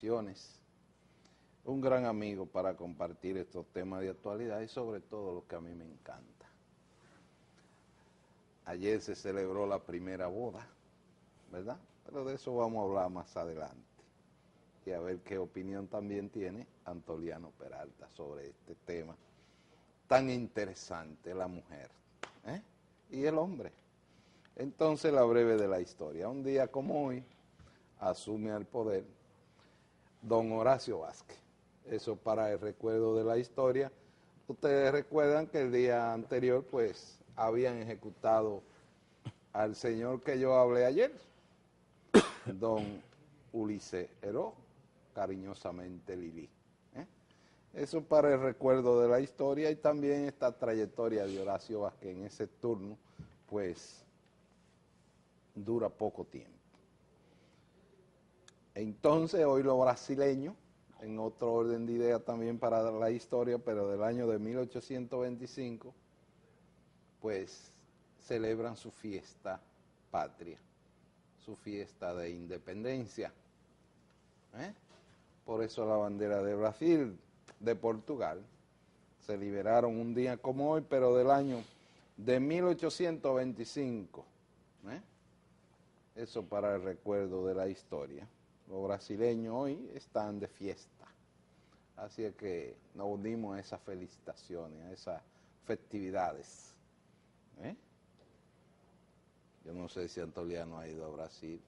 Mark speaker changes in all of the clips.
Speaker 1: cuestiones, un gran amigo para compartir estos temas de actualidad y sobre todo lo que a mí me encanta. Ayer se celebró la primera boda, ¿verdad? Pero de eso vamos a hablar más adelante y a ver qué opinión también tiene Antoliano Peralta sobre este tema tan interesante, la mujer, ¿eh? Y el hombre. Entonces, la breve de la historia. Un día como hoy, asume al poder don Horacio Vázquez. Eso para el recuerdo de la historia. Ustedes recuerdan que el día anterior, pues, habían ejecutado al señor que yo hablé ayer, don Ulises Heró, cariñosamente Lili. Eso para el recuerdo de la historia y también esta trayectoria de Horacio Vázquez en ese turno, pues, dura poco tiempo. Entonces, hoy los brasileños, en otro orden de idea también para la historia, pero del año de 1825, pues celebran su fiesta patria, su fiesta de independencia. Por eso la bandera de Brasil, de Portugal, se liberaron un día como hoy, pero del año de 1825. Eso para el recuerdo de la historia. Los brasileños hoy están de fiesta. Así es que nos unimos a esas felicitaciones, a esas festividades. Yo no sé si Antoliano ha ido a Brasil.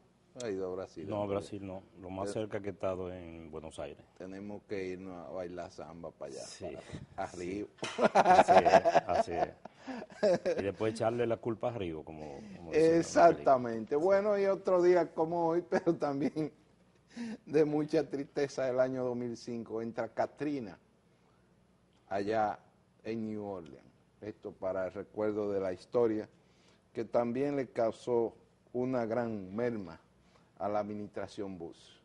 Speaker 1: ¿Ha ido a Brasil?
Speaker 2: No, a
Speaker 1: Antoliano?
Speaker 2: Brasil no. Lo más cerca que he estado en Buenos Aires.
Speaker 1: Tenemos que irnos a bailar samba para allá,
Speaker 2: Sí,
Speaker 1: para Río.
Speaker 2: así es, así es. Y después echarle la culpa a Río, como dicen en la película.
Speaker 1: Exactamente. Bueno, y otro día como hoy, pero también de mucha tristeza, del año 2005, entra Katrina allá en New Orleans. Esto para el recuerdo de la historia, que también le causó una gran merma a la administración Bush.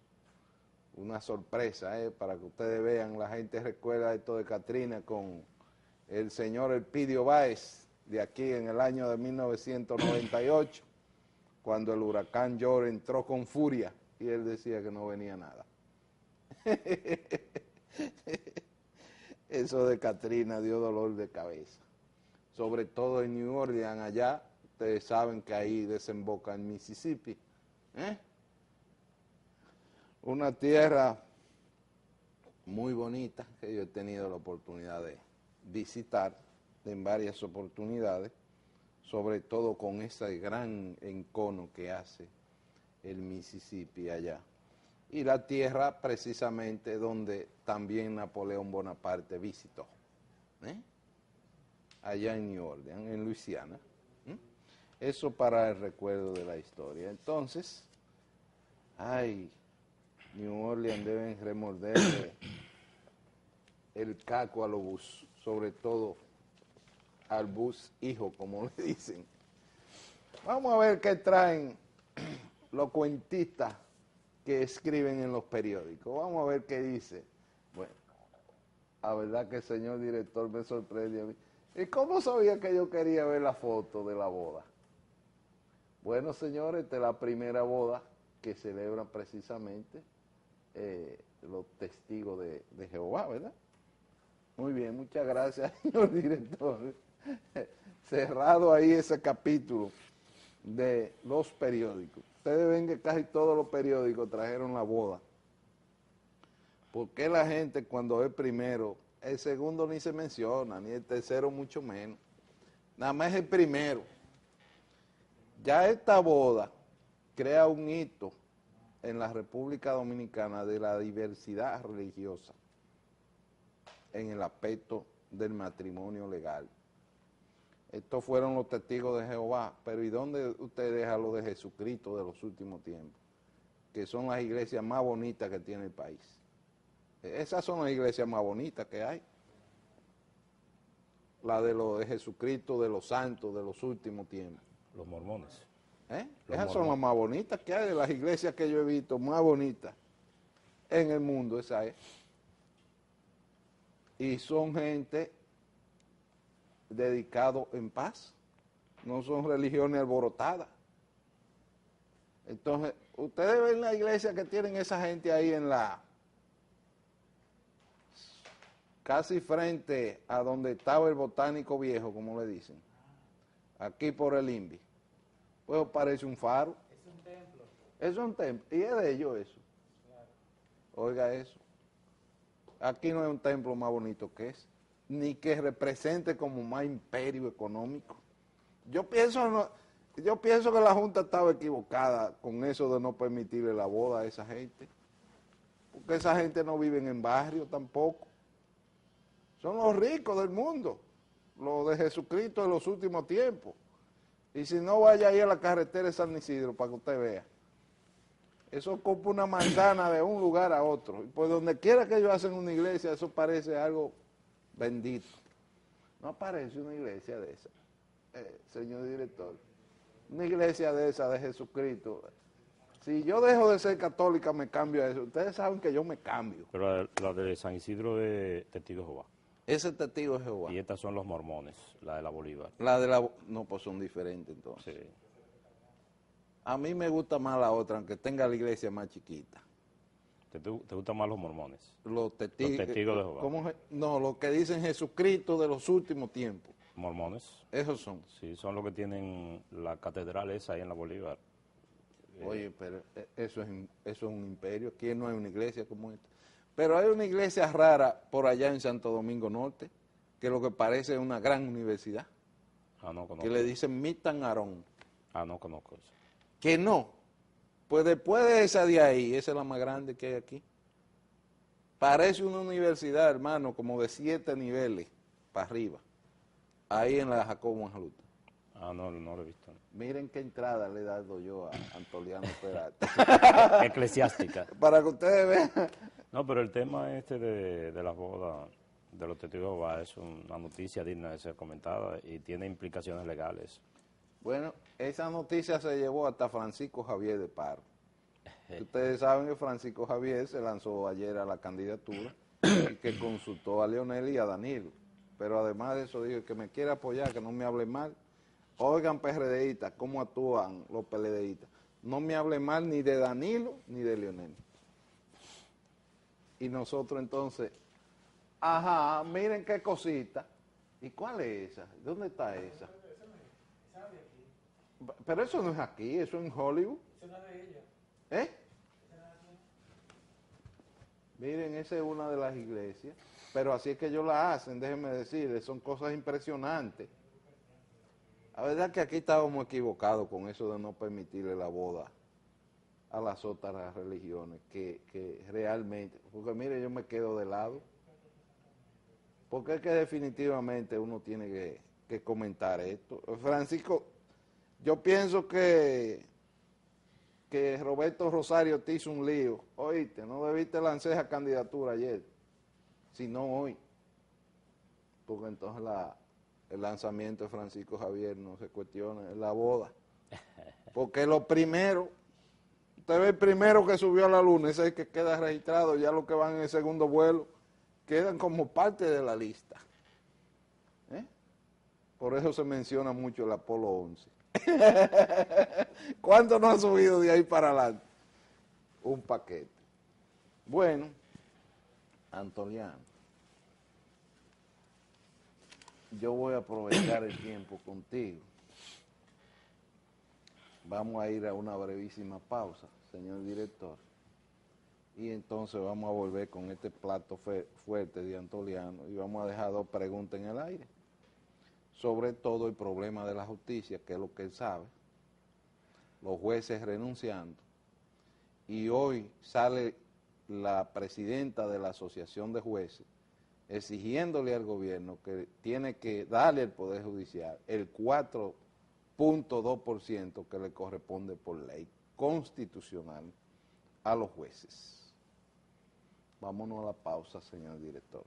Speaker 1: Una sorpresa, para que ustedes vean, la gente recuerda esto de Katrina con el señor Elpidio Báez, de aquí en el año de 1998, cuando el huracán George entró con furia y él decía que no venía nada. Eso de Katrina dio dolor de cabeza, sobre todo en New Orleans, allá, ustedes saben que ahí desemboca en Mississippi, una tierra muy bonita que yo he tenido la oportunidad de visitar en varias oportunidades, sobre todo con ese gran encono que hace el Mississippi allá. Y la tierra precisamente donde también Napoleón Bonaparte visitó, allá en New Orleans, en Luisiana. Eso para el recuerdo de la historia. Entonces, New Orleans deben remorderle el caco a los Bush, sobre todo al Bush hijo, como le dicen. Vamos a ver qué traen los cuentistas que escriben en los periódicos. Vamos a ver qué dice. Bueno, la verdad que el señor director me sorprende a mí. ¿Y cómo sabía que yo quería ver la foto de la boda? Bueno, señores, esta es la primera boda que celebran precisamente los testigos de Jehová, ¿verdad? Muy bien, muchas gracias, señor director. Cerrado ahí ese capítulo de los periódicos. Ustedes ven que casi todos los periódicos trajeron la boda. ¿Por qué la gente cuando es primero, el segundo ni se menciona, ni el tercero mucho menos? Nada más es el primero. Ya esta boda crea un hito en la República Dominicana de la diversidad religiosa en el aspecto del matrimonio legal. Estos fueron los testigos de Jehová, pero ¿y dónde usted deja lo de Jesucristo de los últimos tiempos? Que son las iglesias más bonitas que tiene el país. Esas son las iglesias más bonitas que hay. La de los de Jesucristo, de los santos, de los últimos tiempos.
Speaker 2: Los mormones.
Speaker 1: Esas son las más bonitas que hay, de las iglesias que yo he visto, más bonitas en el mundo, esa es. Y son gente dedicado en paz, no son religiones alborotadas. Entonces, ustedes ven la iglesia que tienen esa gente ahí en la casi frente a donde estaba el Botánico Viejo, como le dicen, aquí por el INVI, pues parece un faro.
Speaker 3: Es un templo.
Speaker 1: Es un templo, y es de ellos eso.
Speaker 3: Claro.
Speaker 1: Oiga eso. Aquí no hay un templo más bonito que ese, ni que represente como más imperio económico. Yo pienso que la Junta estaba equivocada con eso de no permitirle la boda a esa gente, porque esa gente no vive en barrio tampoco. Son los ricos del mundo, los de Jesucristo de los últimos tiempos. Y si no, vaya ahí a la carretera de San Isidro para que usted vea. Eso ocupa una manzana de un lugar a otro. Y por donde quiera que ellos hacen una iglesia, eso parece algo bendito. No parece una iglesia de esa, señor director. Una iglesia de esa, de Jesucristo. Si yo dejo de ser católica, me cambio a eso. Ustedes saben que yo me cambio.
Speaker 2: Pero la de San Isidro de Testigo de Jehová.
Speaker 1: Ese testigo de Jehová.
Speaker 2: Y estas son los mormones, la de la Bolívar.
Speaker 1: La de la... No, pues son diferentes entonces.
Speaker 2: Sí.
Speaker 1: A mí me gusta más la otra, aunque tenga la iglesia más chiquita.
Speaker 2: ¿Te gustan más los mormones?
Speaker 1: Los testigos
Speaker 2: de Jehová.
Speaker 1: No, los que dicen Jesucristo de los últimos tiempos.
Speaker 2: ¿Mormones?
Speaker 1: Esos son.
Speaker 2: Sí, son los que tienen la catedral esa ahí en la Bolívar.
Speaker 1: Oye, pero eso es un imperio. Aquí no hay una iglesia como esta. Pero hay una iglesia rara por allá en Santo Domingo Norte, que lo que parece es una gran universidad,
Speaker 2: Ah, no conozco.
Speaker 1: que le dicen Mitan Aarón.
Speaker 2: Ah, no conozco eso.
Speaker 1: Que no. Pues después de esa de ahí, esa es la más grande que hay aquí. Parece una universidad, hermano, como de 7 niveles para arriba. Ahí en la Jacobo Manjaluta.
Speaker 2: Ah, no lo he visto.
Speaker 1: Miren qué entrada le he dado yo a Antoliano Peralta.
Speaker 2: Eclesiástica.
Speaker 1: Para que ustedes vean.
Speaker 2: No, pero el tema este de las bodas de los testigos de Jehová es una noticia digna de ser comentada y tiene implicaciones legales.
Speaker 1: Bueno, esa noticia se llevó hasta Francisco Javier de Paro. Ustedes saben que Francisco Javier se lanzó ayer a la candidatura y que consultó a Leonel y a Danilo. Pero además de eso dijo que me quiere apoyar, que no me hable mal. Oigan, PRDistas, cómo actúan los PLDistas. No me hable mal ni de Danilo ni de Leonel. Y nosotros entonces, ajá, miren qué cosita. ¿Y cuál es esa? ¿Dónde está esa? Pero eso no es aquí, eso es en Hollywood.
Speaker 3: Eso no es de ella.
Speaker 1: ¿Eh? Miren, esa es una de las iglesias. Pero así es que ellos la hacen, déjenme decirles, son cosas impresionantes. La verdad que aquí estábamos equivocados con eso de no permitirle la boda a las otras religiones, que realmente, porque mire, yo me quedo de lado, porque es que definitivamente uno tiene que comentar esto. Francisco, yo pienso que Roberto Rosario te hizo un lío, oíste, no debiste lanzar esa candidatura ayer, sino hoy, porque entonces el lanzamiento de Francisco Javier no se cuestiona, es la boda, porque lo primero, usted ve el primero que subió a la luna, ese es el que queda registrado, ya los que van en el segundo vuelo quedan como parte de la lista. Por eso se menciona mucho el Apolo 11. ¿Cuánto no ha subido de ahí para adelante? Un paquete. Bueno, Antoliano, yo voy a aprovechar el tiempo contigo. Vamos a ir a una brevísima pausa, señor director. Y entonces vamos a volver con este plato fuerte de Antoliano y vamos a dejar 2 preguntas en el aire. Sobre todo el problema de la justicia, que es lo que él sabe, los jueces renunciando, y hoy sale la presidenta de la Asociación de Jueces exigiéndole al gobierno que tiene que darle al Poder Judicial el 4.2% que le corresponde por ley constitucional a los jueces. Vámonos a la pausa, señor director.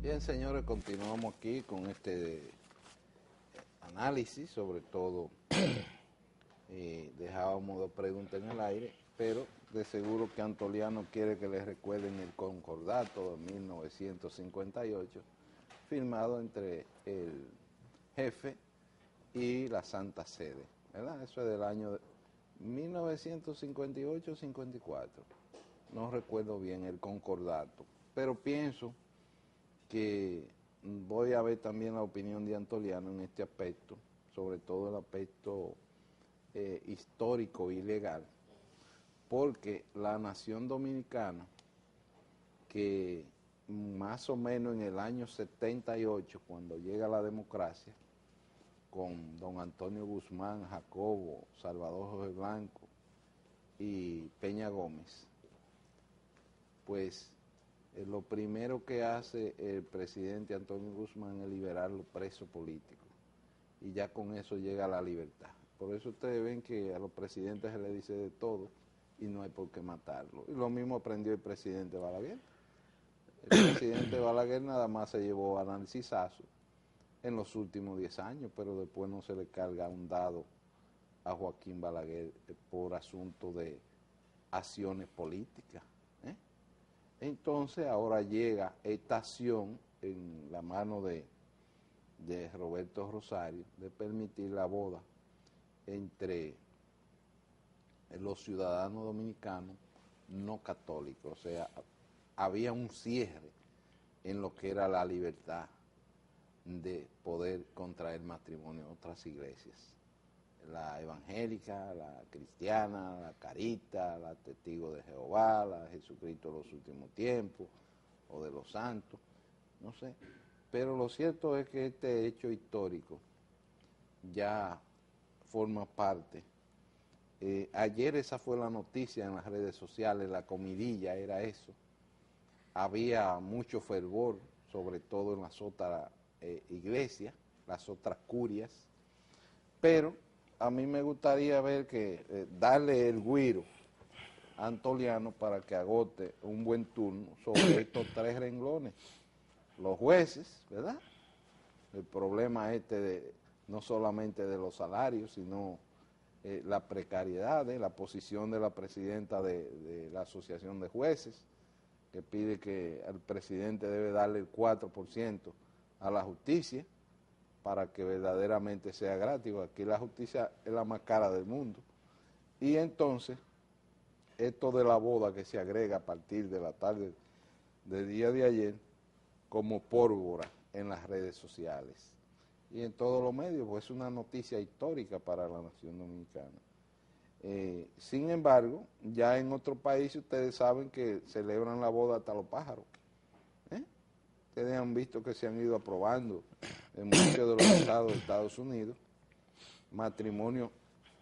Speaker 1: Bien, señores, continuamos aquí con este análisis, sobre todo dejábamos 2 preguntas en el aire, pero de seguro que Antoliano quiere que le recuerden el concordato de 1958, firmado entre el jefe y la Santa Sede, ¿verdad? Eso es del año 1958-54, no recuerdo bien el concordato, pero pienso que voy a ver también la opinión de Antoliano en este aspecto, sobre todo el aspecto histórico y legal, porque la nación dominicana, que más o menos en el año 78, cuando llega la democracia, con don Antonio Guzmán, Jacobo, Salvador Jorge Blanco y Peña Gómez, pues lo primero que hace el presidente Antonio Guzmán es liberar los presos políticos, y ya con eso llega la libertad. Por eso ustedes ven que a los presidentes se les dice de todo y no hay por qué matarlo. Y lo mismo aprendió el presidente Balaguer. El presidente Balaguer nada más se llevó a Narcisazo en los últimos 10 años, pero después no se le carga un dado a Joaquín Balaguer por asunto de acciones políticas. Entonces ahora llega esta acción en la mano de Roberto Rosario de permitir la boda entre los ciudadanos dominicanos no católicos. O sea, había un cierre en lo que era la libertad de poder contraer matrimonio en otras iglesias. La evangélica, la cristiana, la carita, la testigo de Jehová, la Jesucristo de los últimos tiempos, o de los santos, no sé. Pero lo cierto es que este hecho histórico ya forma parte. Ayer esa fue la noticia en las redes sociales, la comidilla era eso. Había mucho fervor, sobre todo en las otras iglesias, las otras curias, pero a mí me gustaría ver que darle el güiro a Antoliano para que agote un buen turno sobre estos 3 renglones. Los jueces, ¿verdad? El problema no solamente de los salarios, sino la precariedad, la posición de la presidenta de la Asociación de Jueces, que pide que el presidente debe darle el 4% a la justicia para que verdaderamente sea gratis. Aquí la justicia es la más cara del mundo. Y entonces, esto de la boda que se agrega a partir de la tarde del día de ayer, como pólvora en las redes sociales y en todos los medios, pues es una noticia histórica para la nación dominicana. Sin embargo, ya en otros países ustedes saben que celebran la boda hasta los pájaros. Ustedes han visto que se han ido aprobando en muchos de los estados de Estados Unidos matrimonio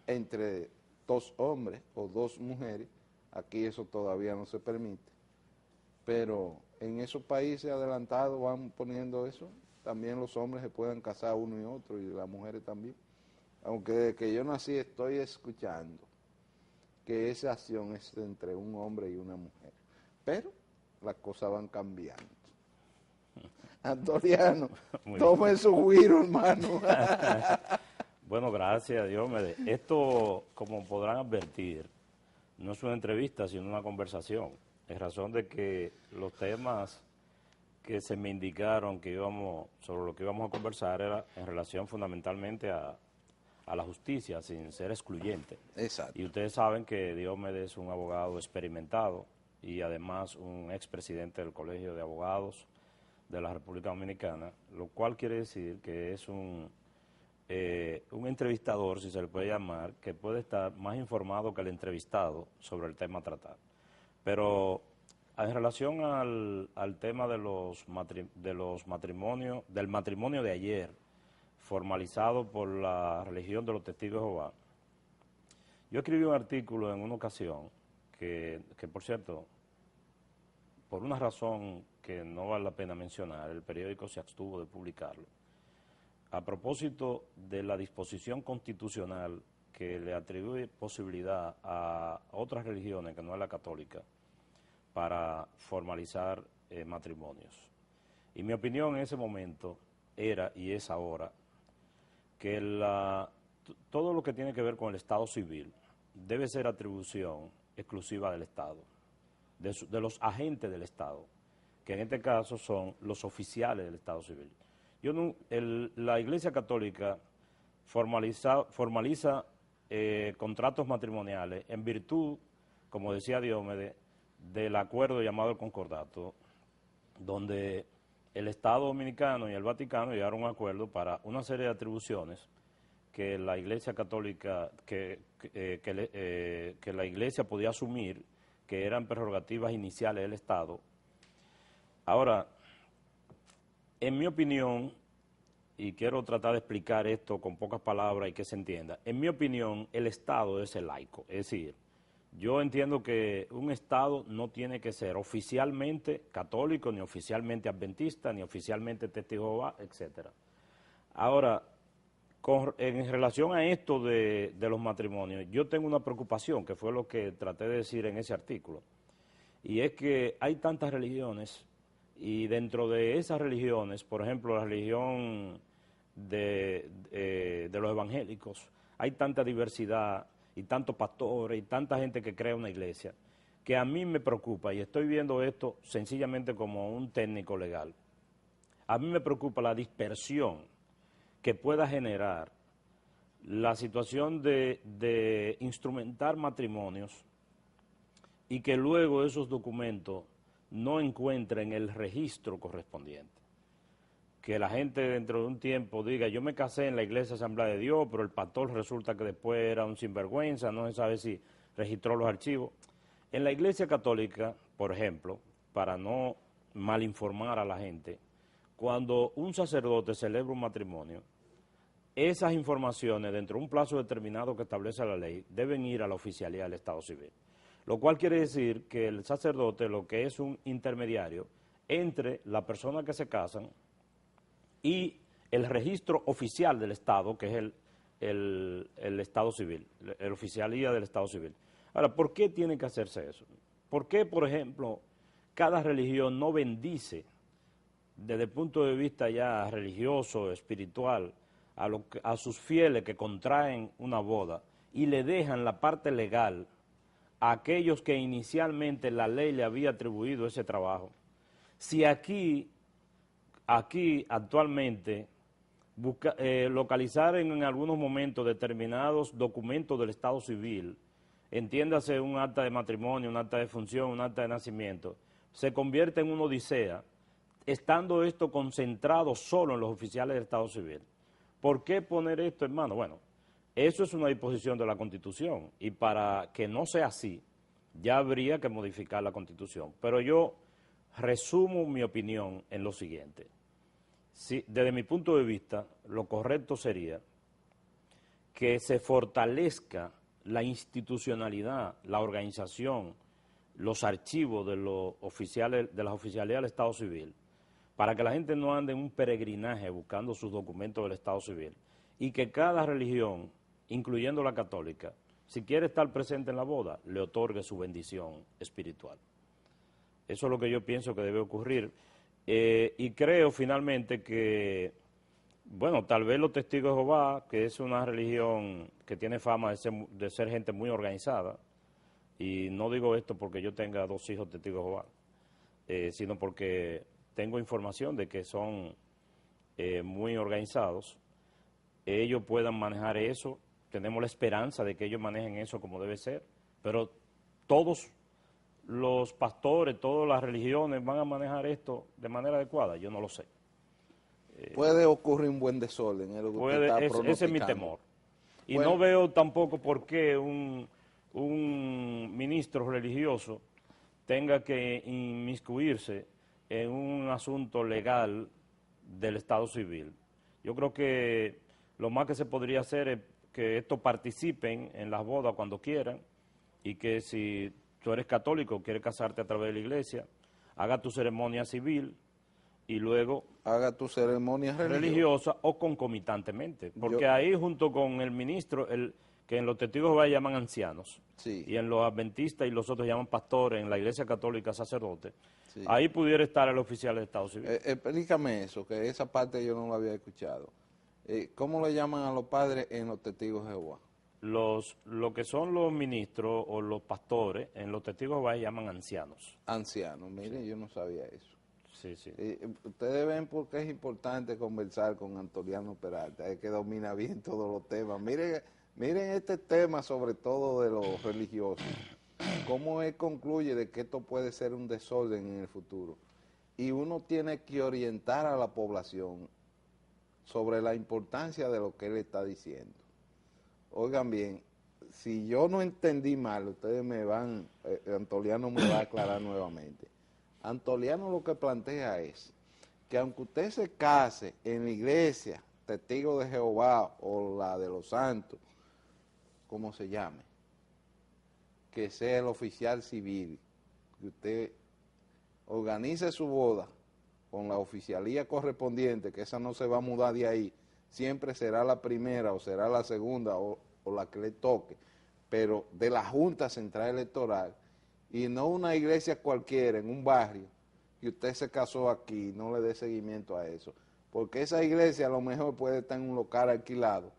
Speaker 1: entre 2 hombres o 2 mujeres. Aquí eso todavía no se permite, pero en esos países adelantados van poniendo eso. También los hombres se pueden casar uno y otro, y las mujeres también. Aunque desde que yo nací estoy escuchando que esa acción es entre un hombre y una mujer. Pero las cosas van cambiando. Antoliano, tome su giro, hermano.
Speaker 2: Bueno, gracias, Diomedes. Esto, como podrán advertir, no es una entrevista, sino una conversación. En razón de que los temas que se me indicaron sobre lo que íbamos a conversar era en relación fundamentalmente a la justicia, sin ser excluyente.
Speaker 1: Exacto.
Speaker 2: Y ustedes saben que Diomedes es un abogado experimentado y además un expresidente del Colegio de Abogados de la República Dominicana, lo cual quiere decir que es un entrevistador, si se le puede llamar, que puede estar más informado que el entrevistado sobre el tema a tratar. Pero en relación al tema del matrimonio de ayer, formalizado por la religión de los Testigos de Jehová, yo escribí un artículo en una ocasión que por cierto, por una razón que no vale la pena mencionar, el periódico se abstuvo de publicarlo, a propósito de la disposición constitucional que le atribuye posibilidad a otras religiones que no es la católica para formalizar matrimonios. Y mi opinión en ese momento era, y es ahora, que todo lo que tiene que ver con el Estado civil debe ser atribución exclusiva del Estado, de los agentes del Estado, que en este caso son los oficiales del Estado civil. La Iglesia Católica formaliza contratos matrimoniales en virtud, como decía Diomedes, del acuerdo llamado el Concordato, donde el Estado Dominicano y el Vaticano llegaron a un acuerdo para una serie de atribuciones que la Iglesia Católica, que la Iglesia podía asumir, que eran prerrogativas iniciales del Estado. Ahora, en mi opinión, y quiero tratar de explicar esto con pocas palabras y que se entienda, en mi opinión, el Estado es el laico, es decir, yo entiendo que un Estado no tiene que ser oficialmente católico, ni oficialmente adventista, ni oficialmente testigo de Jehová, etc. Ahora, en relación a esto de los matrimonios, yo tengo una preocupación, que fue lo que traté de decir en ese artículo, y es que hay tantas religiones, y dentro de esas religiones, por ejemplo, la religión de los evangélicos, hay tanta diversidad, y tantos pastores, y tanta gente que crea una iglesia, que a mí me preocupa, y estoy viendo esto sencillamente como un técnico legal, a mí me preocupa la dispersión que pueda generar la situación de instrumentar matrimonios y que luego esos documentos no encuentren el registro correspondiente. Que la gente dentro de un tiempo diga, yo me casé en la Iglesia Asamblea de Dios, pero el pastor resulta que después era un sinvergüenza, no se sabe si registró los archivos. En la Iglesia Católica, por ejemplo, para no malinformar a la gente, cuando un sacerdote celebra un matrimonio, esas informaciones, dentro de un plazo determinado que establece la ley, deben ir a la oficialía del Estado civil. Lo cual quiere decir que el sacerdote lo que es un intermediario entre la persona que se casan y el registro oficial del Estado, que es el Estado civil, la oficialía del Estado civil. Ahora, ¿por qué tiene que hacerse eso? ¿Por qué, por ejemplo, cada religión no bendice, desde el punto de vista ya religioso, espiritual, a sus fieles que contraen una boda y le dejan la parte legal a aquellos que inicialmente la ley le había atribuido ese trabajo? Si aquí actualmente localizar en algunos momentos determinados documentos del Estado civil, entiéndase un acta de matrimonio, un acta de función, un acta de nacimiento, se convierte en una odisea, estando esto concentrado solo en los oficiales del Estado civil. ¿Por qué poner esto, hermano? Bueno, eso es una disposición de la Constitución, y para que no sea así, ya habría que modificar la Constitución. Pero yo resumo mi opinión en lo siguiente. Sí, desde mi punto de vista, lo correcto sería que se fortalezca la institucionalidad, la organización, los archivos de los oficiales, de las oficialidades del Estado civil, para que la gente no ande en un peregrinaje buscando sus documentos del Estado civil, y que cada religión, incluyendo la católica, si quiere estar presente en la boda, le otorgue su bendición espiritual. Eso es lo que yo pienso que debe ocurrir. Y creo finalmente que, bueno, tal vez los testigos de Jehová, que es una religión que tiene fama de ser gente muy organizada, y no digo esto porque yo tenga 2 hijos testigos de Jehová, sino porque tengo información de que son muy organizados, ellos puedan manejar eso, tenemos la esperanza de que ellos manejen eso como debe ser, pero todos los pastores, todas las religiones van a manejar esto de manera adecuada, yo no lo sé.
Speaker 1: Puede ocurrir un buen desorden, es lo que usted está pronosticando.
Speaker 2: Ese es mi temor. Y
Speaker 1: bueno,
Speaker 2: no veo tampoco por qué un ministro religioso tenga que inmiscuirse en un asunto legal del Estado civil. Yo creo que lo más que se podría hacer es que estos participen en las bodas cuando quieran, y que si tú eres católico, quieres casarte a través de la iglesia, haga tu ceremonia civil y luego
Speaker 1: haga tu ceremonia
Speaker 2: religiosa o concomitantemente, porque ahí junto con el ministro, que en los testigos de Jehová llaman ancianos,
Speaker 1: sí,
Speaker 2: y en los adventistas y los otros llaman pastores, en la iglesia católica sacerdotes,
Speaker 1: sí,
Speaker 2: ahí pudiera estar el oficial del Estado civil.
Speaker 1: Explícame eso, que esa parte yo no la había escuchado. ¿Cómo le llaman a los padres en los testigos de Jehová?
Speaker 2: lo que son los ministros o los pastores en los testigos de Jehová se llaman ancianos.
Speaker 1: Ancianos, miren, yo no sabía eso.
Speaker 2: Sí, sí.
Speaker 1: Ustedes ven por qué es importante conversar con Antoliano Peralta, es que domina bien todos los temas. Miren este tema, sobre todo de los religiosos, cómo él concluye de que esto puede ser un desorden en el futuro. Y uno tiene que orientar a la población sobre la importancia de lo que él está diciendo. Oigan bien, si yo no entendí mal, ustedes Antoliano me va a aclarar nuevamente. Antoliano lo que plantea es que aunque usted se case en la iglesia, testigo de Jehová o la de los santos, como se llame, que sea el oficial civil, que usted organice su boda con la oficialía correspondiente, que esa no se va a mudar de ahí, siempre será la primera o será la segunda o la que le toque, pero de la Junta Central Electoral, y no una iglesia cualquiera en un barrio, y usted se casó aquí, no le dé seguimiento a eso, porque esa iglesia a lo mejor puede estar en un local alquilado,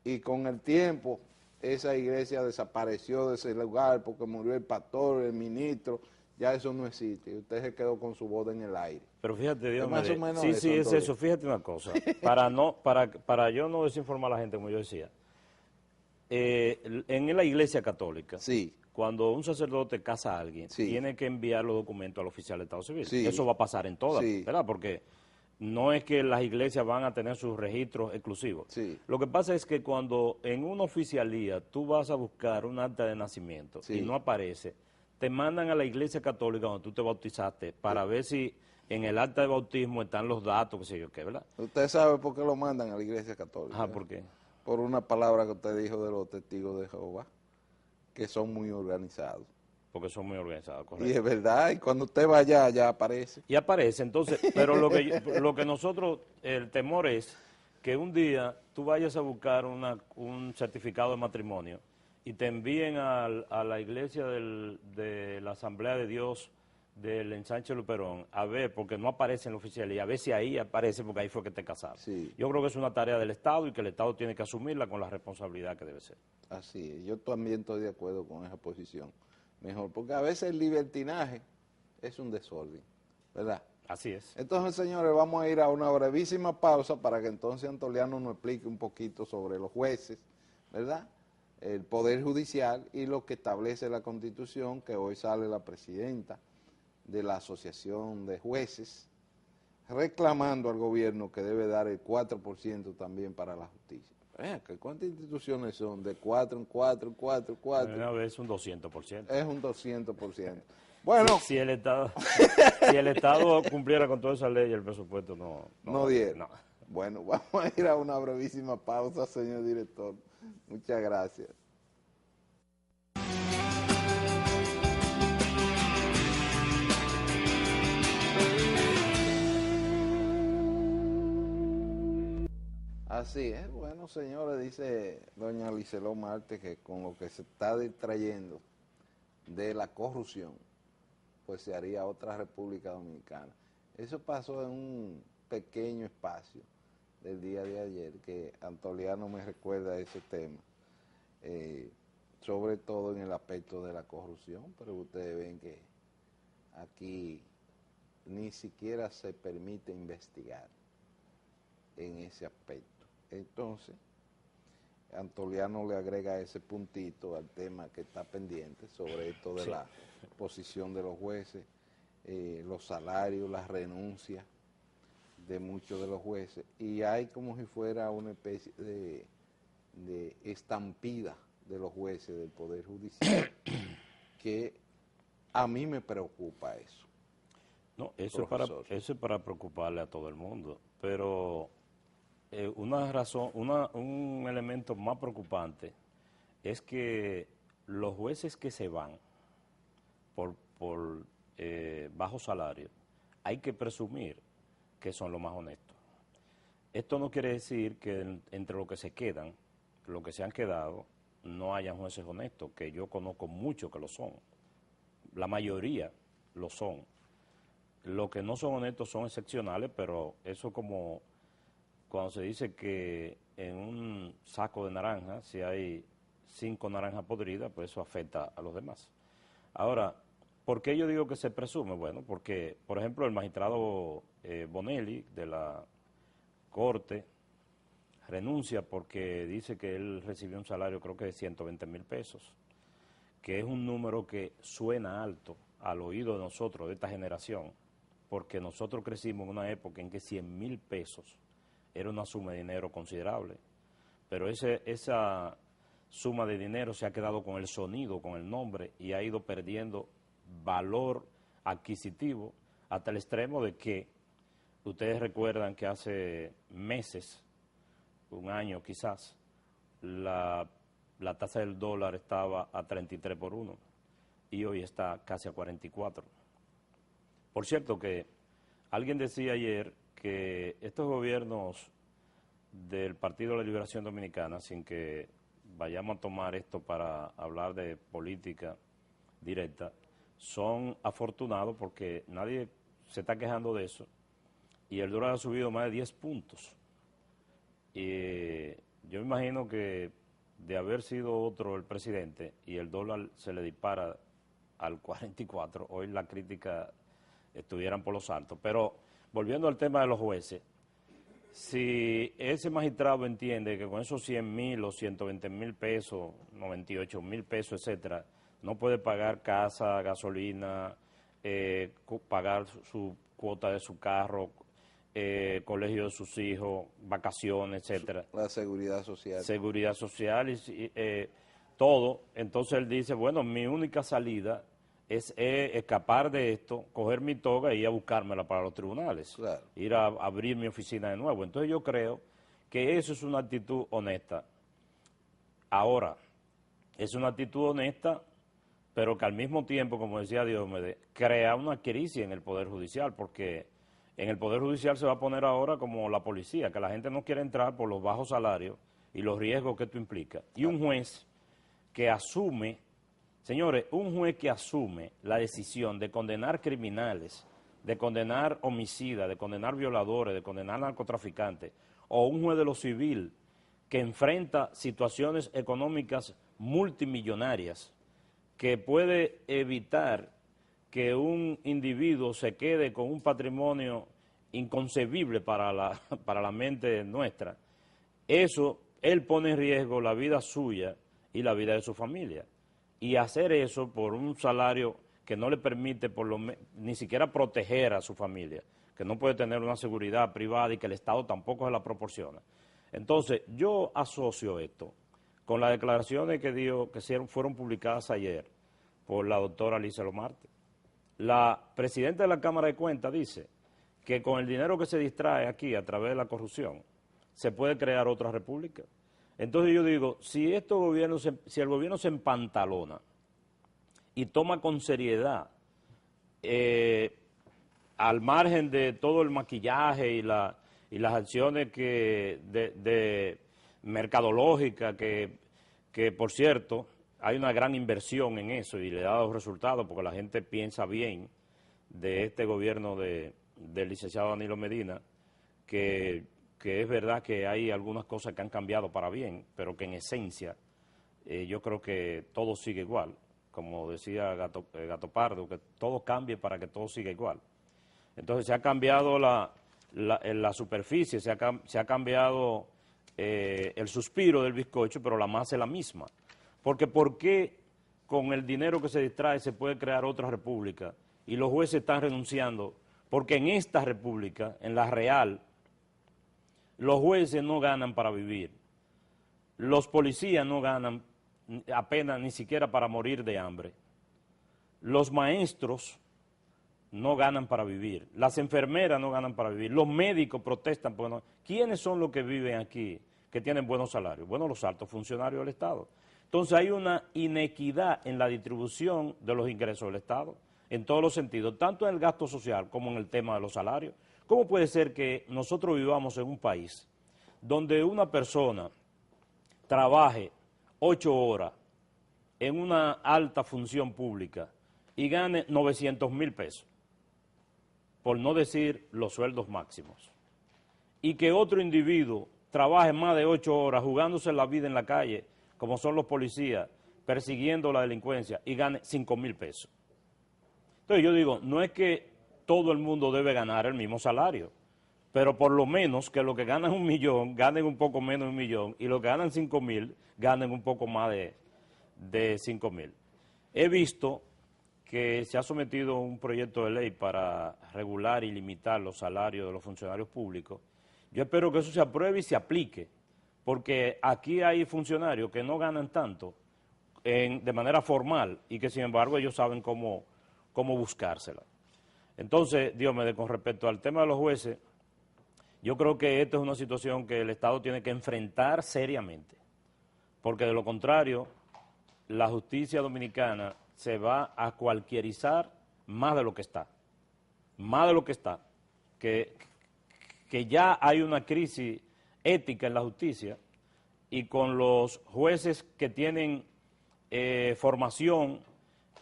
Speaker 1: y con el tiempo esa iglesia desapareció de ese lugar porque murió el pastor, el ministro, ya eso no existe, y usted se quedó con su boda en el aire.
Speaker 2: Pero fíjate, Dios
Speaker 1: Más o menos
Speaker 2: sí,
Speaker 1: eso,
Speaker 2: sí, es
Speaker 1: Antonio.
Speaker 2: eso. Fíjate una cosa, para yo no desinformar a la gente, como yo decía, en la iglesia católica,
Speaker 1: Sí,
Speaker 2: cuando un sacerdote casa a alguien,
Speaker 1: Sí.
Speaker 2: tiene que enviar los documentos al oficial de Estado Civil.
Speaker 1: Sí.
Speaker 2: Eso va a pasar en todas,
Speaker 1: Sí.
Speaker 2: ¿verdad? Porque no es que las iglesias van a tener sus registros exclusivos.
Speaker 1: Sí.
Speaker 2: Lo que pasa es que cuando en una oficialía tú vas a buscar un acta de nacimiento
Speaker 1: Sí.
Speaker 2: y no aparece, te mandan a la iglesia católica donde tú te bautizaste para ver si en el acta de bautismo están los datos, qué sé yo qué, ¿verdad?
Speaker 1: Usted sabe por qué lo mandan a la iglesia católica.
Speaker 2: Ajá, ¿por qué?
Speaker 1: Por una palabra que usted dijo de los testigos de Jehová, que son muy organizados.
Speaker 2: Porque son muy organizados,
Speaker 1: Y
Speaker 2: correcto.
Speaker 1: es verdad, y cuando usted va allá, ya aparece.
Speaker 2: Y aparece, entonces, pero lo que nosotros, el temor es que un día tú vayas a buscar un certificado de matrimonio y te envíen a la iglesia de la Asamblea de Dios del Ensanche Luperón a ver, porque no aparece en la oficialía, a ver si ahí aparece porque ahí fue que te casaron.
Speaker 1: Sí.
Speaker 2: Yo creo que es una tarea del Estado y que el Estado tiene que asumirla con la responsabilidad que debe ser.
Speaker 1: Así es, yo también estoy de acuerdo con esa posición. Mejor, porque a veces el libertinaje es un desorden, ¿verdad?
Speaker 2: Así es.
Speaker 1: Entonces, señores, vamos a ir a una brevísima pausa para que entonces Antoliano nos explique un poquito sobre los jueces, ¿verdad? El Poder Judicial y lo que establece la Constitución, que hoy sale la presidenta de la Asociación de Jueces, reclamando al gobierno que debe dar el 4% también para la justicia. ¿Cuántas instituciones son? De 4 en 4, 4, 4.
Speaker 2: Una vez un 200%.
Speaker 1: Es un 200%. Bueno,
Speaker 2: Si el Estado cumpliera con toda esa ley, el presupuesto
Speaker 1: no diera.
Speaker 2: no.
Speaker 1: Bueno, vamos a ir a una brevísima pausa, señor director. Muchas gracias. Así es, bueno, señores, dice doña Liceló Marte que con lo que se está distrayendo de la corrupción, pues se haría otra República Dominicana. Eso pasó en un pequeño espacio del día de ayer, que Antoliano me recuerda ese tema, sobre todo en el aspecto de la corrupción, pero ustedes ven que aquí ni siquiera se permite investigar en ese aspecto. Entonces, Antoliano le agrega ese puntito al tema que está pendiente sobre esto de la posición de los jueces, los salarios, las renuncias de muchos de los jueces, y hay como si fuera una especie de estampida de los jueces del Poder Judicial, que a mí me preocupa eso.
Speaker 2: No, eso es para preocuparle a todo el mundo, pero un elemento más preocupante es que los jueces que se van por bajo salario, hay que presumir que son los más honestos. Esto no quiere decir que entre los que se quedan, los que se han quedado, no hayan jueces honestos, que yo conozco muchos que lo son. La mayoría lo son. Los que no son honestos son excepcionales, pero eso como cuando se dice que en un saco de naranja, si hay 5 naranjas podridas, pues eso afecta a los demás. Ahora, ¿por qué yo digo que se presume? Bueno, porque, por ejemplo, el magistrado Bonelli de la Corte renuncia porque dice que él recibió un salario creo que de 120,000 pesos, que es un número que suena alto al oído de nosotros, de esta generación, porque nosotros crecimos en una época en que 100,000 pesos era una suma de dinero considerable, pero esa suma de dinero se ha quedado con el sonido, con el nombre, y ha ido perdiendo valor adquisitivo hasta el extremo de que ustedes recuerdan que hace meses, un año quizás, la tasa del dólar estaba a 33 por 1 y hoy está casi a 44. Por cierto que alguien decía ayer que estos gobiernos del Partido de la Liberación Dominicana, sin que vayamos a tomar esto para hablar de política directa, son afortunados porque nadie se está quejando de eso y el dólar ha subido más de 10 puntos. Y yo me imagino que de haber sido otro el presidente y el dólar se le dispara al 44, hoy la crítica estuvieran por los altos. Pero volviendo al tema de los jueces, si ese magistrado entiende que con esos 100,000 o 120,000 pesos, 98,000 pesos, etcétera, no puede pagar casa, gasolina, pagar su cuota de su carro, colegio de sus hijos, vacaciones, etcétera.
Speaker 1: La seguridad social.
Speaker 2: Seguridad social y todo. Entonces él dice, bueno, mi única salida es escapar de esto, coger mi toga y ir a buscármela para los tribunales,
Speaker 1: claro,
Speaker 2: ir a abrir mi oficina de nuevo. Entonces yo creo que eso es una actitud honesta. Ahora, es una actitud honesta, pero que al mismo tiempo, como decía Diomedes, crea una crisis en el Poder Judicial, porque en el Poder Judicial se va a poner ahora como la policía, que la gente no quiere entrar por los bajos salarios y los riesgos que esto implica. Y un juez que asume, señores, un juez que asume la decisión de condenar criminales, de condenar homicidas, de condenar violadores, de condenar narcotraficantes, o un juez de lo civil que enfrenta situaciones económicas multimillonarias, que puede evitar que un individuo se quede con un patrimonio inconcebible para la mente nuestra, eso, él pone en riesgo la vida suya y la vida de su familia. Y hacer eso por un salario que no le permite ni siquiera proteger a su familia, que no puede tener una seguridad privada y que el Estado tampoco se la proporciona. Entonces, yo asocio esto con las declaraciones que fueron publicadas ayer por la doctora Alicia Lomarte. La presidenta de la Cámara de Cuentas dice que con el dinero que se distrae aquí a través de la corrupción se puede crear otra república. Entonces yo digo, si el gobierno se empantalona y toma con seriedad, al margen de todo el maquillaje y las acciones de mercadológica que por cierto, hay una gran inversión en eso y le da los resultados porque la gente piensa bien de este gobierno del licenciado Danilo Medina, que es verdad que hay algunas cosas que han cambiado para bien, pero que en esencia yo creo que todo sigue igual. Como decía Gato Pardo, que todo cambie para que todo siga igual. Entonces se ha cambiado la superficie, se ha cambiado el suspiro del bizcocho, pero la masa es la misma. Porque ¿por qué con el dinero que se distrae se puede crear otra república? Y los jueces están renunciando, porque en esta república, en la real, los jueces no ganan para vivir, los policías no ganan apenas ni siquiera para morir de hambre, los maestros no ganan para vivir, las enfermeras no ganan para vivir, los médicos protestan porque no. ¿Quiénes son los que viven aquí que tienen buenos salarios? Bueno, los altos funcionarios del Estado. Entonces hay una inequidad en la distribución de los ingresos del Estado, en todos los sentidos, tanto en el gasto social como en el tema de los salarios. ¿Cómo puede ser que nosotros vivamos en un país donde una persona trabaje 8 horas en una alta función pública y gane 900,000 pesos, por no decir los sueldos máximos, y que otro individuo trabaje más de 8 horas jugándose la vida en la calle como son los policías, persiguiendo la delincuencia y gane 5.000 pesos. Entonces yo digo, no es que todo el mundo debe ganar el mismo salario, pero por lo menos que los que ganan 1.000.000 ganen un poco menos de 1.000.000 y los que ganan 5.000 ganen un poco más de 5.000. He visto que se ha sometido un proyecto de ley para regular y limitar los salarios de los funcionarios públicos. Yo espero que eso se apruebe y se aplique, porque aquí hay funcionarios que no ganan tanto de manera formal y que sin embargo ellos saben cómo buscársela. Entonces, Diomedes, con respecto al tema de los jueces, yo creo que esta es una situación que el Estado tiene que enfrentar seriamente, porque de lo contrario, la justicia dominicana se va a cualquierizar más de lo que está, que ya hay una crisis ética en la justicia y con los jueces que tienen formación,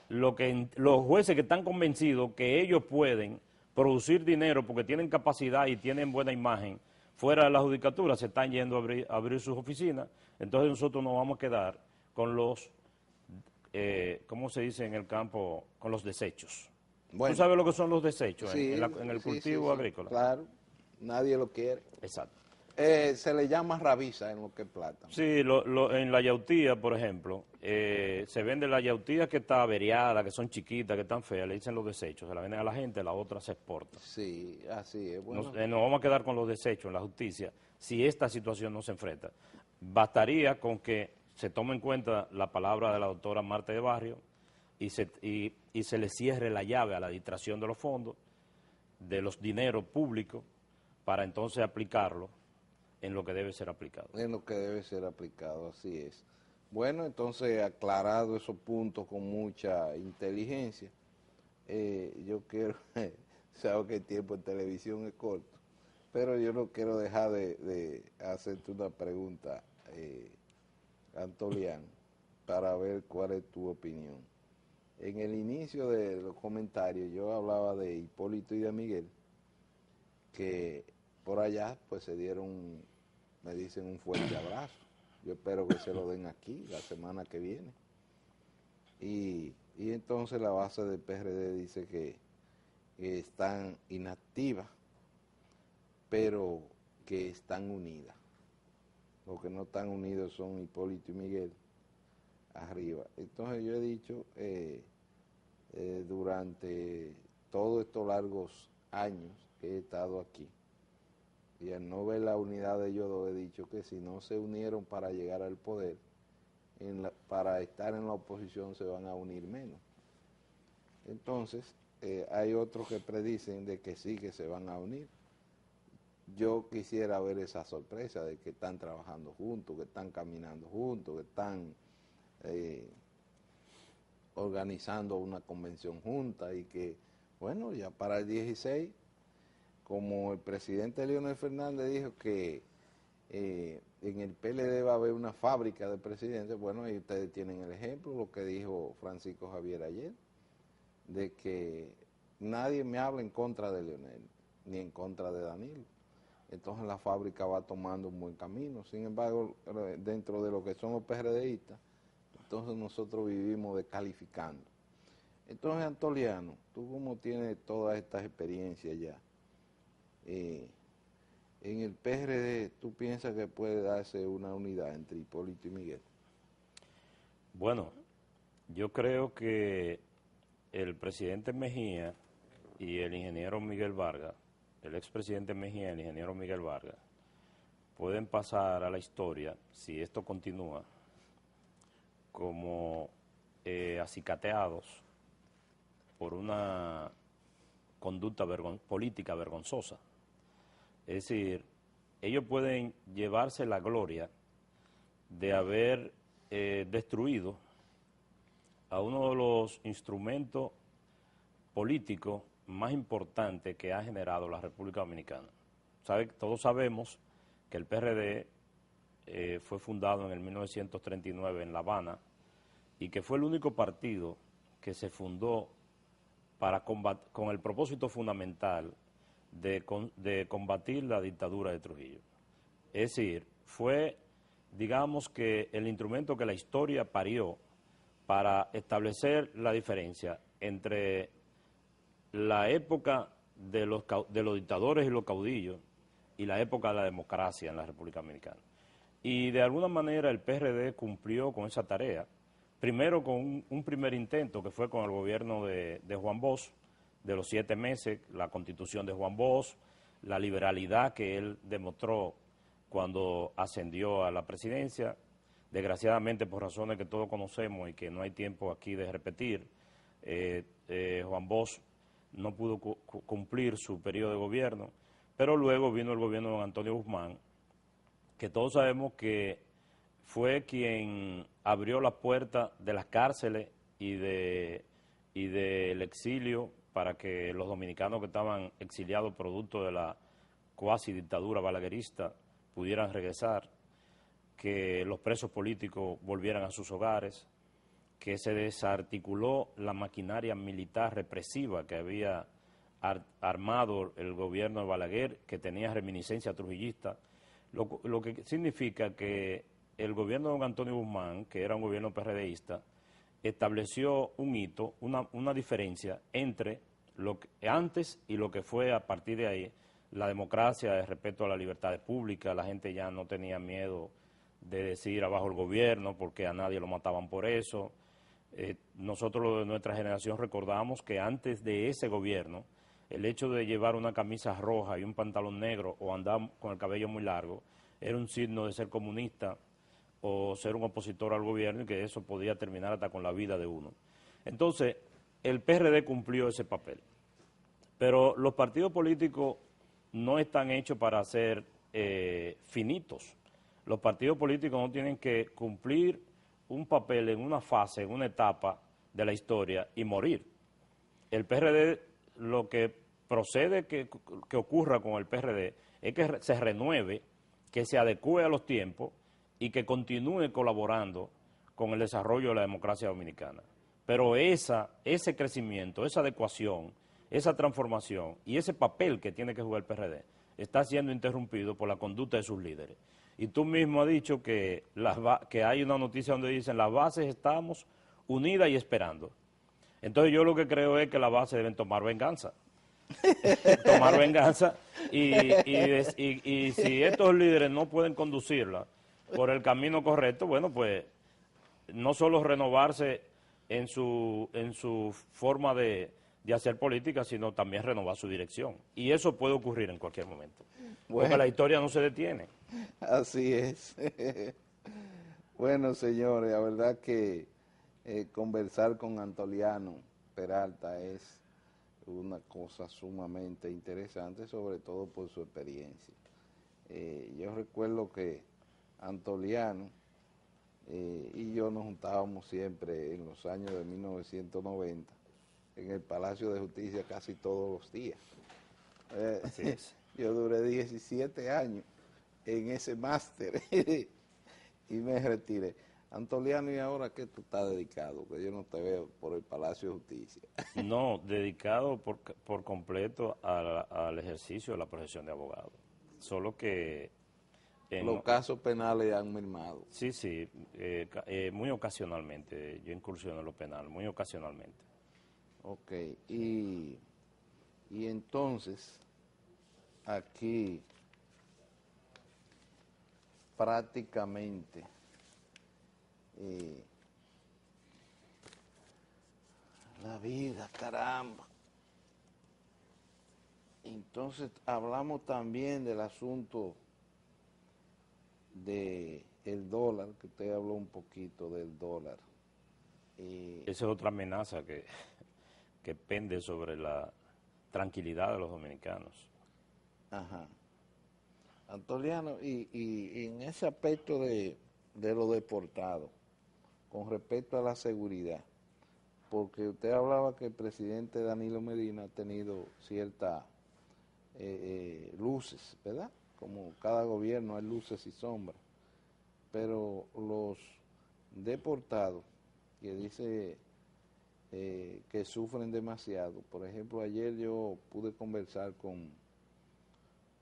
Speaker 2: los jueces que están convencidos que ellos pueden producir dinero porque tienen capacidad y tienen buena imagen fuera de la judicatura, se están yendo a abrir sus oficinas, entonces nosotros nos vamos a quedar con los, ¿cómo se dice en el campo? Con los desechos.
Speaker 1: Bueno,
Speaker 2: ¿Tú sabes lo que son los desechos
Speaker 1: sí,
Speaker 2: en el cultivo
Speaker 1: sí,
Speaker 2: agrícola?
Speaker 1: claro, nadie lo quiere.
Speaker 2: Exacto.
Speaker 1: Se le llama rabiza en lo que es plátano.
Speaker 2: Sí, en la yautía, por ejemplo, se vende la yautía que está averiada, que son chiquitas, que están feas, le dicen los desechos, se la venden a la gente, la otra se exporta.
Speaker 1: Sí, así es. Bueno.
Speaker 2: Nos vamos a quedar con los desechos en la justicia si esta situación no se enfrenta. Bastaría con que se tome en cuenta la palabra de la doctora Marta de Barrio y se le cierre la llave a la distracción de los fondos, de los dineros públicos, para entonces aplicarlo en lo que debe ser aplicado.
Speaker 1: En lo que debe ser aplicado, así es. Bueno, entonces, aclarado esos puntos con mucha inteligencia, yo quiero, sabes que el tiempo en televisión es corto, pero yo no quiero dejar de hacerte una pregunta, Antoliano, para ver cuál es tu opinión. En el inicio de los comentarios yo hablaba de Hipólito y de Miguel, que por allá pues se dieron, me dicen, un fuerte abrazo. Yo espero que se lo den aquí la semana que viene. Y entonces la base del PRD dice que están inactivas, pero que están unidas. Los que no están unidos son Hipólito y Miguel arriba. Entonces yo he dicho, durante todos estos largos años que he estado aquí, y al no ver la unidad de ellos dos, he dicho que si no se unieron para llegar al poder, para estar en la oposición se van a unir menos. Entonces, hay otros que predicen de que sí, que se van a unir. Yo quisiera ver esa sorpresa de que están trabajando juntos, que están caminando juntos, que están organizando una convención junta y que, bueno, ya para el 16, como el presidente Leonel Fernández dijo que en el PLD va a haber una fábrica de presidentes, bueno, ahí ustedes tienen el ejemplo, lo que dijo Francisco Javier ayer, de que nadie me habla en contra de Leonel, ni en contra de Danilo. Entonces la fábrica va tomando un buen camino. Sin embargo, dentro de lo que son los PRDistas, entonces nosotros vivimos descalificando. Entonces, Antoliano, tú como tienes todas estas experiencias ya, en el PRD, ¿tú piensas que puede darse una unidad entre Hipólito y Miguel?
Speaker 2: Bueno, yo creo que el presidente Mejía y el ingeniero Miguel Vargas, el expresidente Mejía y el ingeniero Miguel Vargas, pueden pasar a la historia, si esto continúa, como acicateados por una conducta política vergonzosa. Es decir, ellos pueden llevarse la gloria de haber destruido a uno de los instrumentos políticos más importantes que ha generado la República Dominicana. Todos sabemos que el PRD fue fundado en el 1939 en La Habana y que fue el único partido que se fundó con el propósito fundamental de combatir la dictadura de Trujillo. Es decir, fue digamos que el instrumento que la historia parió para establecer la diferencia entre la época de los dictadores y los caudillos y la época de la democracia en la República Dominicana. Y de alguna manera el PRD cumplió con esa tarea, primero con un primer intento que fue con el gobierno de Juan Bosch, de los 7 meses, la constitución de Juan Bosch, la liberalidad que él demostró cuando ascendió a la presidencia. Desgraciadamente, por razones que todos conocemos y que no hay tiempo aquí de repetir, Juan Bosch no pudo cumplir su periodo de gobierno, pero luego vino el gobierno de don Antonio Guzmán, que todos sabemos que fue quien abrió las puertas de las cárceles y del exilio para que los dominicanos que estaban exiliados producto de la cuasi dictadura balaguerista pudieran regresar, que los presos políticos volvieran a sus hogares, que se desarticuló la maquinaria militar represiva que había armado el gobierno de Balaguer, que tenía reminiscencia trujillista, lo que significa que el gobierno de don Antonio Guzmán, que era un gobierno PRDista, estableció un hito, una diferencia entre lo que antes y lo que fue a partir de ahí la democracia, el respeto a las libertades públicas. La gente ya no tenía miedo de decir abajo el gobierno porque a nadie lo mataban por eso. Nosotros, los de nuestra generación, recordamos que antes de ese gobierno, el hecho de llevar una camisa roja y un pantalón negro o andar con el cabello muy largo era un signo de ser comunista o ser un opositor al gobierno, y que eso podía terminar hasta con la vida de uno. Entonces, el PRD cumplió ese papel. Pero los partidos políticos no están hechos para ser finitos. Los partidos políticos no tienen que cumplir un papel en una fase, en una etapa de la historia y morir. El PRD, lo que procede que ocurra con el PRD es que se renueve, que se adecue a los tiempos y que continúe colaborando con el desarrollo de la democracia dominicana. Pero ese crecimiento, esa adecuación, esa transformación y ese papel que tiene que jugar el PRD está siendo interrumpido por la conducta de sus líderes. Y tú mismo has dicho que hay una noticia donde dicen las bases estamos unidas y esperando. Entonces yo lo que creo es que las bases deben tomar venganza. Tomar venganza y si estos líderes no pueden conducirla por el camino correcto, bueno, pues no solo renovarse en su forma de hacer política, sino también renovar su dirección. Y eso puede ocurrir en cualquier momento. Porque
Speaker 1: Bueno,
Speaker 2: la historia no se detiene.
Speaker 1: así es. Bueno, señores, la verdad que conversar con Antoliano Peralta es una cosa sumamente interesante, sobre todo por su experiencia. Yo recuerdo que Antoliano y yo nos juntábamos siempre en los años de 1990 en el Palacio de Justicia casi todos los días.
Speaker 2: Así es.
Speaker 1: Yo duré 17 años en ese máster y me retiré. Antoliano, ¿y ahora qué tú estás dedicado? Que yo no te veo por el Palacio de Justicia.
Speaker 2: No, dedicado por completo al ejercicio de la profesión de abogado. Solo que...
Speaker 1: Los casos penales han mermado.
Speaker 2: Sí, muy ocasionalmente. Yo incursiono en lo penal, muy ocasionalmente.
Speaker 1: Ok, y entonces, aquí prácticamente la vida, caramba. Entonces hablamos también del asunto del dólar, que usted habló un poquito del dólar.
Speaker 2: Esa es otra amenaza que pende sobre la tranquilidad de los dominicanos.
Speaker 1: Ajá. Antoliano, y en ese aspecto de los deportados, con respecto a la seguridad, porque usted hablaba que el presidente Danilo Medina ha tenido ciertas luces, ¿verdad? Como cada gobierno hay luces y sombras, pero los deportados que dice que sufren demasiado, por ejemplo, ayer yo pude conversar con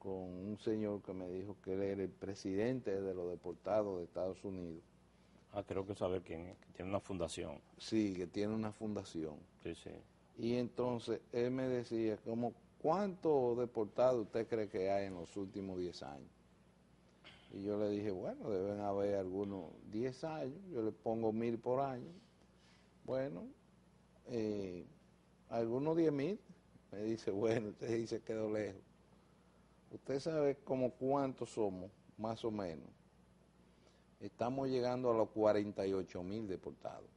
Speaker 1: con un señor que me dijo que él era el presidente de los deportados de Estados Unidos.
Speaker 2: Ah, creo que saber quién es, que tiene una fundación.
Speaker 1: Sí, que tiene una fundación.
Speaker 2: Sí, sí.
Speaker 1: Y entonces él me decía, como, ¿cuántos deportados usted cree que hay en los últimos 10 años? Y yo le dije, bueno, deben haber algunos 10 años, yo le pongo 1000 por año. Bueno, algunos 10,000. Me dice, bueno, usted dice quedó lejos. Usted sabe como cuántos somos, más o menos. Estamos llegando a los 48,000 deportados.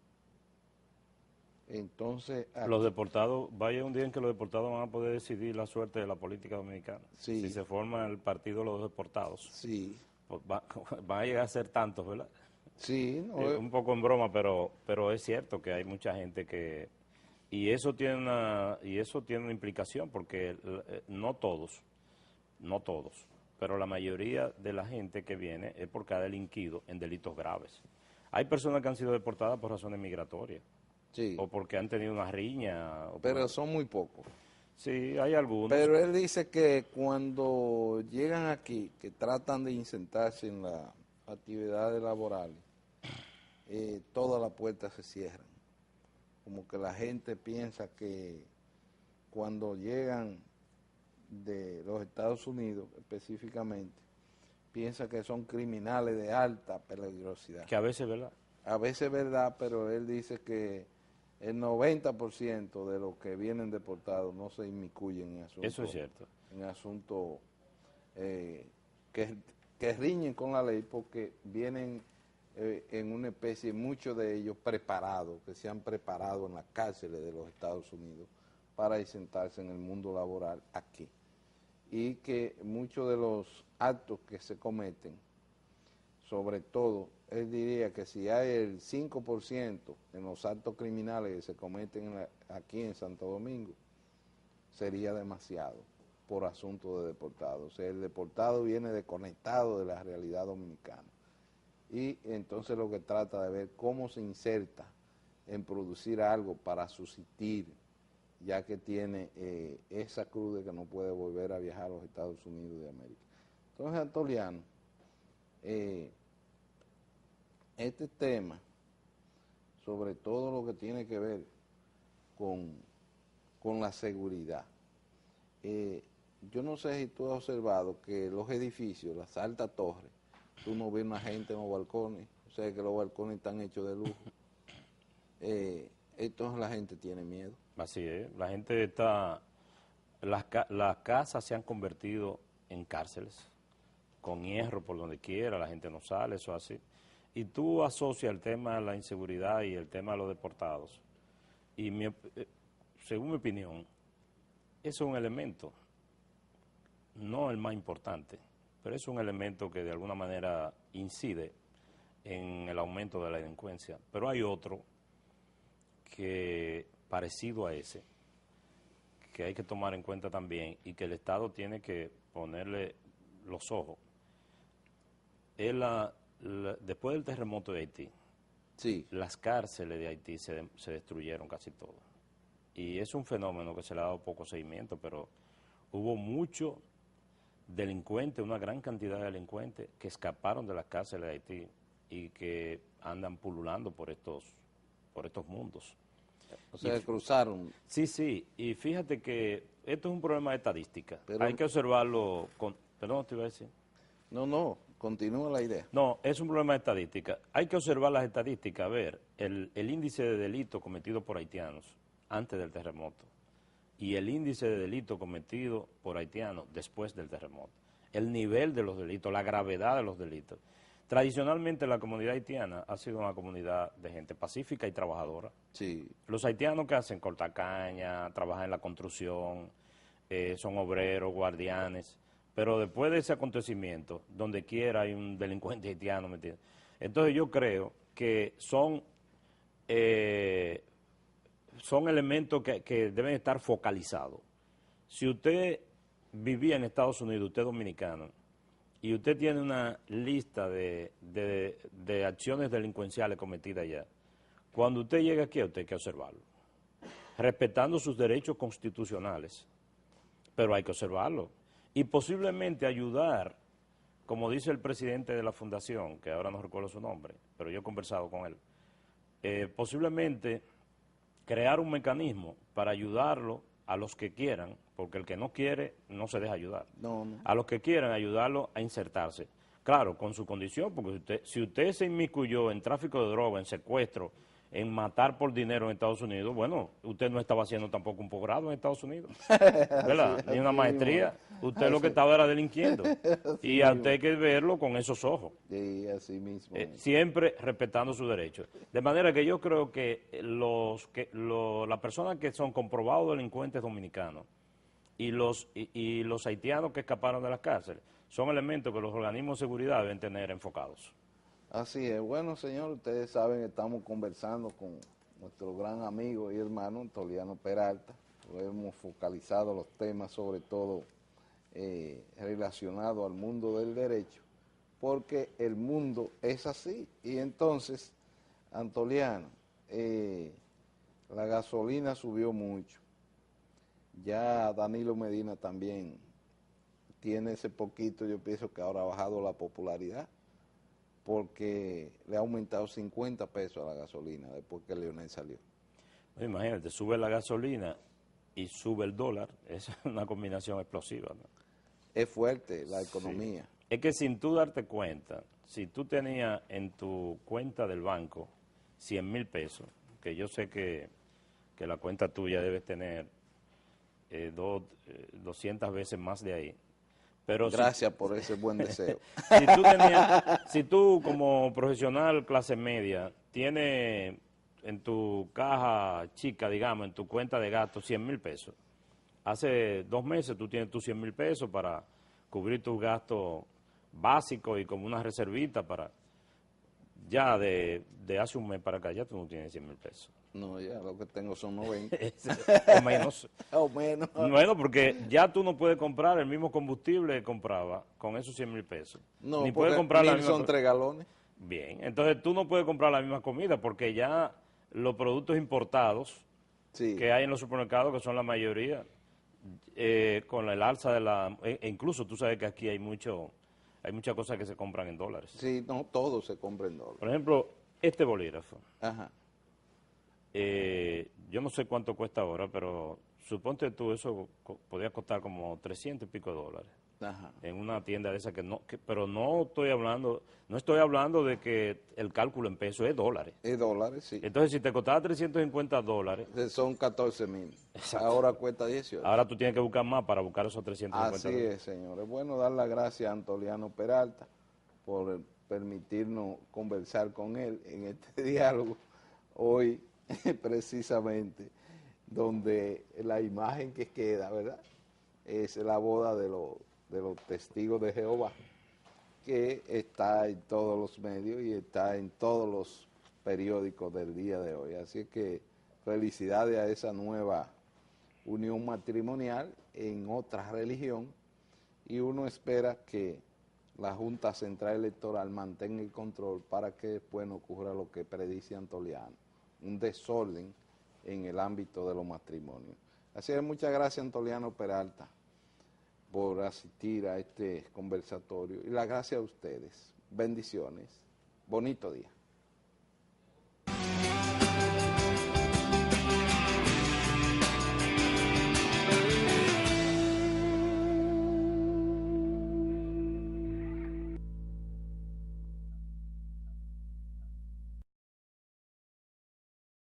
Speaker 1: Entonces,
Speaker 2: Los deportados, vaya un día en que los deportados van a poder decidir la suerte de la política dominicana.
Speaker 1: Sí.
Speaker 2: Si se forma el partido de los deportados,
Speaker 1: sí,
Speaker 2: pues van a llegar a ser tantos, ¿verdad?
Speaker 1: sí, no,
Speaker 2: Un poco en broma, pero es cierto que hay mucha gente que... Y eso tiene una implicación, porque no todos, pero la mayoría de la gente que viene es porque ha delinquido en delitos graves. Hay personas que han sido deportadas por razones migratorias,
Speaker 1: sí,
Speaker 2: o porque han tenido una riña.
Speaker 1: pero son muy pocos.
Speaker 2: Sí, hay algunos.
Speaker 1: Pero él dice que cuando llegan aquí, que tratan de insertarse en las actividades laborales, todas las puertas se cierran. Como que la gente piensa que cuando llegan de los Estados Unidos específicamente, piensa que son criminales de alta peligrosidad.
Speaker 2: Que a veces, ¿verdad?
Speaker 1: A veces es verdad, pero él dice que el 90% de los que vienen deportados no se inmiscuyen en asuntos.
Speaker 2: Eso es cierto.
Speaker 1: En asuntos que riñen con la ley, porque vienen en una especie, muchos de ellos preparados, que se han preparado en las cárceles de los Estados Unidos para insertarse en el mundo laboral aquí. Y que muchos de los actos que se cometen, sobre todo, él diría que si hay el 5% en los actos criminales que se cometen aquí en Santo Domingo, sería demasiado por asunto de deportado. O sea, el deportado viene desconectado de la realidad dominicana. Y entonces lo que trata de ver cómo se inserta en producir algo para subsistir, ya que tiene esa cruz de que no puede volver a viajar a los Estados Unidos de América. Entonces, Antoliano, este tema, sobre todo lo que tiene que ver con la seguridad, yo no sé si tú has observado que los edificios, las altas torres, tú no ves una gente en los balcones, o sea que los balcones están hechos de lujo. Entonces la gente tiene miedo.
Speaker 2: Así es, la gente está... Las casas se han convertido en cárceles, con hierro por donde quiera, la gente no sale, eso así. Y tú asocias el tema de la inseguridad y el tema de los deportados. Y según mi opinión, eso es un elemento, no el más importante, pero es un elemento que de alguna manera incide en el aumento de la delincuencia. Pero hay otro que, parecido a ese, que hay que tomar en cuenta también y que el Estado tiene que ponerle los ojos. Es después del terremoto de Haití,
Speaker 1: Sí.
Speaker 2: las cárceles de Haití se destruyeron casi todas. Y es un fenómeno que se le ha dado poco seguimiento, pero hubo muchos delincuentes, una gran cantidad de delincuentes que escaparon de las cárceles de Haití y que andan pululando por estos mundos.
Speaker 1: O sea, cruzaron.
Speaker 2: Sí, sí, y fíjate que esto es un problema de estadística.
Speaker 1: Pero,
Speaker 2: hay que observarlo con... Perdón, te iba a decir.
Speaker 1: No, continúa la idea.
Speaker 2: No, es un problema de estadística. Hay que observar las estadísticas, a ver, el índice de delito cometido por haitianos antes del terremoto y el índice de delito cometido por haitianos después del terremoto. El nivel de los delitos, la gravedad de los delitos. Tradicionalmente la comunidad haitiana ha sido una comunidad de gente pacífica y trabajadora.
Speaker 1: Sí.
Speaker 2: Los haitianos que hacen cortar caña, trabajan en la construcción, son obreros, guardianes, pero después de ese acontecimiento, donde quiera hay un delincuente haitiano, ¿me entiendes? Entonces yo creo que son elementos que deben estar focalizados. Si usted vivía en Estados Unidos, usted es dominicano, y usted tiene una lista de acciones delincuenciales cometidas allá, cuando usted llega aquí, usted hay que observarlo, respetando sus derechos constitucionales, pero hay que observarlo. y posiblemente ayudar, como dice el presidente de la fundación, que ahora no recuerdo su nombre, pero yo he conversado con él, posiblemente crear un mecanismo para ayudarlo a los que quieran, porque el que no quiere no se deja ayudar.
Speaker 1: No, no.
Speaker 2: A los que quieran ayudarlo a insertarse. Claro, con su condición, porque si usted se inmiscuyó en tráfico de droga, en secuestro, en matar por dinero en Estados Unidos, bueno, usted no estaba haciendo tampoco un posgrado en Estados Unidos, ¿verdad?
Speaker 1: Así,
Speaker 2: Ni una
Speaker 1: así
Speaker 2: maestría.
Speaker 1: mismo.
Speaker 2: Usted lo que estaba era delinquiendo.
Speaker 1: Así
Speaker 2: Y a
Speaker 1: mismo.
Speaker 2: usted hay que verlo con esos ojos.
Speaker 1: Sí, así mismo.
Speaker 2: Siempre respetando sus derechos. De manera que yo creo que las personas que son comprobados delincuentes dominicanos y los haitianos que escaparon de las cárceles son elementos que los organismos de seguridad deben tener enfocados.
Speaker 1: Así es. Bueno, señor, ustedes saben, estamos conversando con nuestro gran amigo y hermano Antoliano Peralta. Hemos focalizado los temas sobre todo relacionados al mundo del derecho, porque el mundo es así. Y entonces, Antoliano, la gasolina subió mucho. Ya Danilo Medina también tiene ese poquito, yo pienso que ahora ha bajado la popularidad, porque le ha aumentado 50 pesos a la gasolina después que Leonel salió.
Speaker 2: Imagínate, sube la gasolina y sube el dólar, es una combinación explosiva, ¿no?
Speaker 1: Es fuerte la
Speaker 2: Sí.
Speaker 1: economía.
Speaker 2: Es que sin tú darte cuenta, si tú tenías en tu cuenta del banco 100,000 pesos, que yo sé que la cuenta tuya debes tener 200 veces más de ahí, pero
Speaker 1: Gracias por ese buen deseo.
Speaker 2: si tú como profesional clase media tienes en tu caja chica, digamos, en tu cuenta de gastos 100,000 pesos, hace 2 meses tú tienes tus 100,000 pesos para cubrir tus gastos básicos y como una reservita para... Ya de hace un mes para acá ya tú no tienes 100,000 pesos.
Speaker 1: No, ya lo que tengo son 90.
Speaker 2: O menos.
Speaker 1: O menos.
Speaker 2: Bueno, porque ya tú no puedes comprar el mismo combustible que compraba con esos 100,000 pesos.
Speaker 1: No,
Speaker 2: Ni
Speaker 1: porque
Speaker 2: puedes comprar la
Speaker 1: 1000
Speaker 2: misma...
Speaker 1: son 3 galones.
Speaker 2: Bien, entonces tú no puedes comprar la misma comida porque ya los productos importados
Speaker 1: Sí,
Speaker 2: que hay en los supermercados, que son la mayoría, con el alza de la... E incluso tú sabes que aquí hay muchas cosas que se compran en dólares.
Speaker 1: sí, no, todo se compra en dólares.
Speaker 2: Por ejemplo, este bolígrafo,
Speaker 1: Ajá.
Speaker 2: yo no sé cuánto cuesta ahora, pero suponte tú eso podría costar como 300 y pico de dólares
Speaker 1: Ajá.
Speaker 2: en una tienda de esa pero no estoy hablando de que el cálculo en pesos es dólares.
Speaker 1: Es dólares, sí.
Speaker 2: Entonces, si te costaba 350 dólares,
Speaker 1: Son 14,000.
Speaker 2: Exacto.
Speaker 1: Ahora cuesta 18.
Speaker 2: ahora tú tienes que buscar más para buscar esos 350
Speaker 1: Así
Speaker 2: dólares.
Speaker 1: es, señor. Es bueno dar las gracias a Antoliano Peralta por permitirnos conversar con él en este diálogo hoy, precisamente, donde la imagen que queda, ¿verdad?, es la boda de los testigos de Jehová, que está en todos los medios y está en todos los periódicos del día de hoy. Así que felicidades a esa nueva unión matrimonial en otra religión, y uno espera que la Junta Central Electoral mantenga el control para que después no ocurra lo que predice Antoliano, un desorden en el ámbito de los matrimonios. Así que muchas gracias, Antoliano Peralta, por asistir a este conversatorio, y las gracias a ustedes. Bendiciones. Bonito día.